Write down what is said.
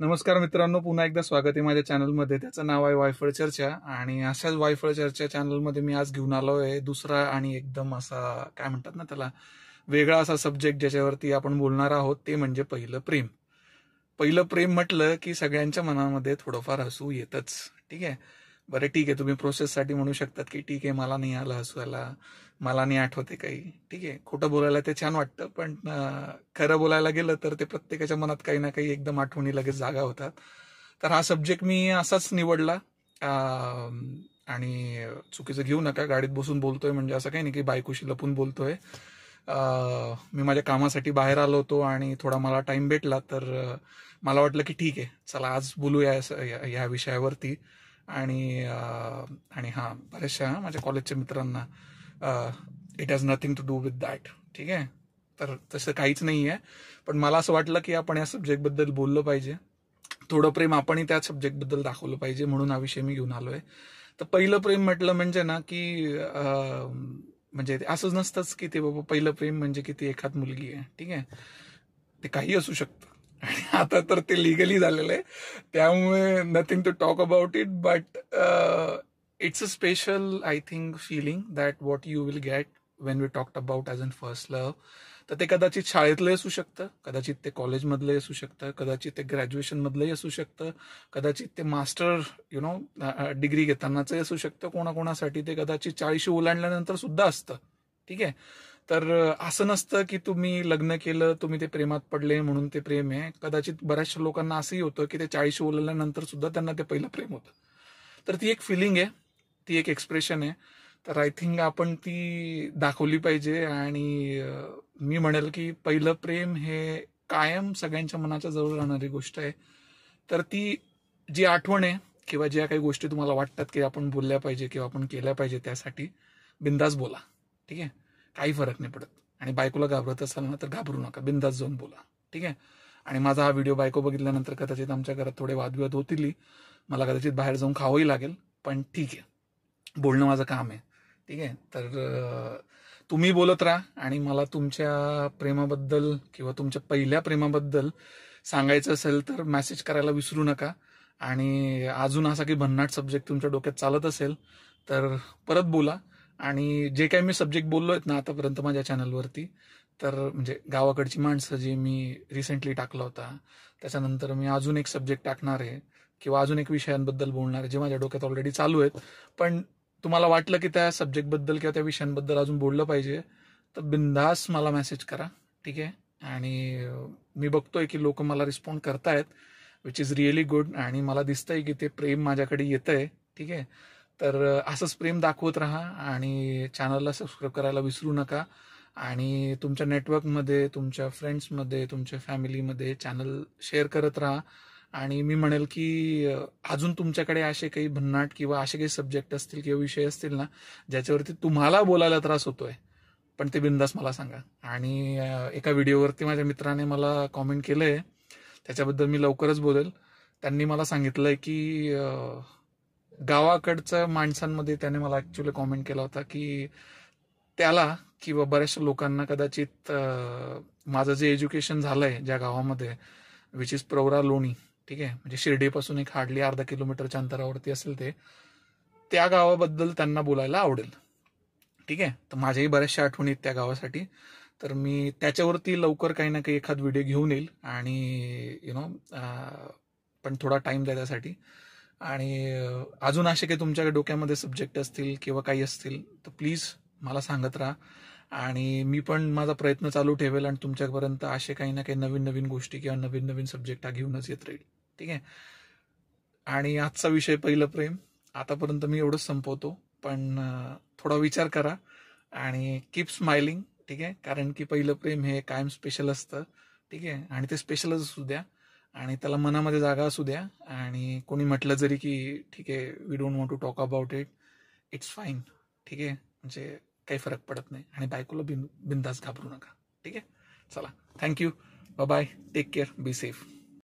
नमस्कार मित्रांनो, पुन्हा एकदा स्वागत आहे माझ्या चॅनलमध्ये. त्याचं नाव आहे वायफळ चर्चा. आणि अशाच वायफळ चर्चा चॅनलमध्ये मी आज घेऊन आलो आहे दुसरा आणि एकदम असा काय म्हणतात ना त्याला वेगळा असा सब्जेक्ट ज्याच्यावरती आपण बोलणार आहोत, ते म्हणजे पहिलं प्रेम. पहिलं प्रेम म्हटलं की सगळ्यांच्या मनामध्ये थोडंफार हसू येतच. ठीक आहे, बरं ठीक आहे, तुम्ही प्रोसेससाठी म्हणू शकतात की ठीक आहे, मला नाही आलं हसवायला, मला नाही आठवते काही. ठीक आहे, खोटं बोलायला ते छान वाटतं, पण खरं बोलायला गेलं तर ते प्रत्येकाच्या मनात काही ना काही एकदम आठवणी लगेच जागा होतात. तर हा सब्जेक्ट मी असाच निवडला. आणि चुकीचं घेऊ नका, गाडीत बसून बोलतोय म्हणजे असं काही नाही की बायकोशी लपून बोलतोय. मी माझ्या कामासाठी बाहेर आलो होतो आणि थोडा मला टाइम भेटला, तर मला वाटलं की ठीक आहे, चला आज बोलूया या विषयावरती. आणि आणि हां, बऱ्याचशा माझ्या कॉलेजच्या मित्रांना it has nothing to do with that. ठीक आहे, तर तसं काहीच नाही आहे, पण मला असं वाटलं की आपण या सब्जेक्टबद्दल बोललं पाहिजे, थोडं प्रेम आपणही त्या सब्जेक्टबद्दल दाखवलं पाहिजे, म्हणून हा विषय मी घेऊन आलोय. तर पहिलं प्रेम म्हटलं म्हणजे ना की म्हणजे असंच नसतंच की ते बाबा पहिलं प्रेम म्हणजे की ती एखाद मुलगी आहे. ठीक आहे, ते काही असू शकतं. आणि आता तर ते लिगली झालेलं आहे, त्यामुळे nothing to talk about it. But it's a special I think feeling that what you will get when we talked about as an first love. तर ते कदाचित शाळेतलं असू शकतं, कदाचित ते कॉलेजमधलंही असू शकतं, कदाचित ते ग्रॅज्युएशनमधलंही असू शकतं, कदाचित ते मास्टर डिग्री घेतानाचंही असू शकतं, कोणाकोणासाठी ते कदाचित 40 ओलांडल्यानंतर सुद्धा असतं. ठीक आहे, तर असं नसतं की तुम्ही लग्न केलं, तुम्ही ते प्रेमात पडले म्हणून ते प्रेम आहे. कदाचित बऱ्याचशा लोकांना असंही होतं की ते 40 ओलांडल्यानंतर सुद्धा त्यांना ते पहिलं प्रेम होतं. तर ती एक फिलिंग आहे, ती एक एक्सप्रेशन आहे. तर आय थिंक आपण ती दाखवली पाहिजे. आणि मी म्हणेल की पहिलं प्रेम हे कायम सगळ्यांच्या मनाच्या जवळ राहणारी गोष्ट आहे. तर ती जी आठवण आहे किंवा ज्या काही गोष्टी तुम्हाला वाटतात की आपण बोलल्या पाहिजे किंवा आपण केल्या पाहिजे, त्यासाठी बिंदास बोला. ठीक आहे, काही फरक नाही पडत. आणि बायकोला घाबरत असाल ना तर घाबरू नका, बिंदास जाऊन बोला. ठीक आहे, आणि माझा हा व्हिडिओ बायको बघितल्यानंतर कदाचित आमच्या घरात थोडे वादविवाद होतील, मला कदाचित बाहेर जाऊन खावंही लागेल, पण ठीक आहे, बोलणं माझं काम आहे. ठीक आहे, तर तुम्ही बोलत राहा आणि मला तुमच्या प्रेमाबद्दल किंवा तुमच्या पहिल्या प्रेमाबद्दल सांगायचं असेल तर मेसेज करायला विसरू नका. आणि अजून असा काही भन्नाट सब्जेक्ट तुमच्या डोक्यात चालत असेल तर परत बोला. आणि जे काही मी सब्जेक्ट बोललो आहेत ना आतापर्यंत माझ्या चॅनलवरती, तर म्हणजे गावाकडची माणसं जे मी रिसेंटली टाकला होता, त्याच्यानंतर मी अजून एक सब्जेक्ट टाकणार आहे किंवा अजून एक विषयांबद्दल बोलणार आहे जे माझ्या डोक्यात ऑलरेडी चालू आहेत. पण तुम्हाला वाटलं की त्या सब्जेक्टबद्दल किंवा त्या विषयांबद्दल अजून बोललं पाहिजे, तर बिंदास मला मेसेज करा. ठीक आहे, आणि मी बघतोय की लोक मला रिस्पॉन्ड करतायत, विच इज रिअली गुड. आणि मला दिसतंय की ते प्रेम माझ्याकडे येतंय. ठीक आहे, तर असंच प्रेम दाखवत राहा आणि चॅनलला सबस्क्राईब करायला विसरू नका. आणि तुमच्या नेटवर्कमध्ये, तुमच्या फ्रेंड्समध्ये, तुमच्या फॅमिलीमध्ये चॅनल शेअर करत राहा. आणि मी म्हणेल की अजून तुमच्याकडे असे काही भन्नाट किंवा असे काही सब्जेक्ट असतील किंवा विषय असतील ना ज्याच्यावरती तुम्हाला बोलायला त्रास होतोय, पण ते बिंदास मला सांगा. आणि एका व्हिडिओवरती माझ्या मित्राने मला कॉमेंट केलंय, त्याच्याबद्दल मी लवकरच बोलेल. त्यांनी मला सांगितलंय की गावाकडच्या माणसांमध्ये त्याने मला ऍक्च्युअली कॉमेंट केला होता की त्याला किंवा बऱ्याचशा लोकांना कदाचित माझं जे एज्युकेशन झालंय ज्या गावामध्ये, विच इज प्रवरा लोणी. ठीक आहे, म्हणजे शिर्डीपासून एक हार्डली अर्धा किलोमीटरच्या अंतरावरती असेल ते, त्या गावाबद्दल त्यांना बोलायला आवडेल. ठीक आहे, तर माझ्याही बऱ्याचशा आठवणी त्या गावासाठी, तर मी त्याच्यावरती लवकर काही ना काही एखाद व्हिडिओ घेऊन येईल. आणि पण थोडा टाइम द्या त्यासाठी. आणि अजून असे काही तुमच्याकडे डोक्यामध्ये सब्जेक्ट असतील किंवा काही असतील तर प्लीज मला सांगत राहा. आणि मी पण माझा प्रयत्न चालू ठेवेल आणि तुमच्यापर्यंत असे काही ना काही नवीन नवीन गोष्टी किंवा नवीन नवीन सब्जेक्ट हा घेऊनच येत राहील. ठीक आहे, आणि आजचा विषय पहिलं प्रेम, आतापर्यंत मी एवढंच संपवतो. पण थोडा विचार करा आणि कीप स्माइलिंग. ठीक आहे, कारण की पहिलं प्रेम हे कायम स्पेशल असतं. ठीक आहे, आणि ते स्पेशलच असू द्या आणि त्याला मनामध्ये जागा असू द्या. आणि कोणी म्हटलं जरी की ठीक आहे, we don't want to talk about it, it's fine. ठीक आहे, म्हणजे काही फरक पडत नाही. आणि बायकोला बिंदास घाबरू नका. ठीक आहे, चला, thank you, bye bye, take care, be safe.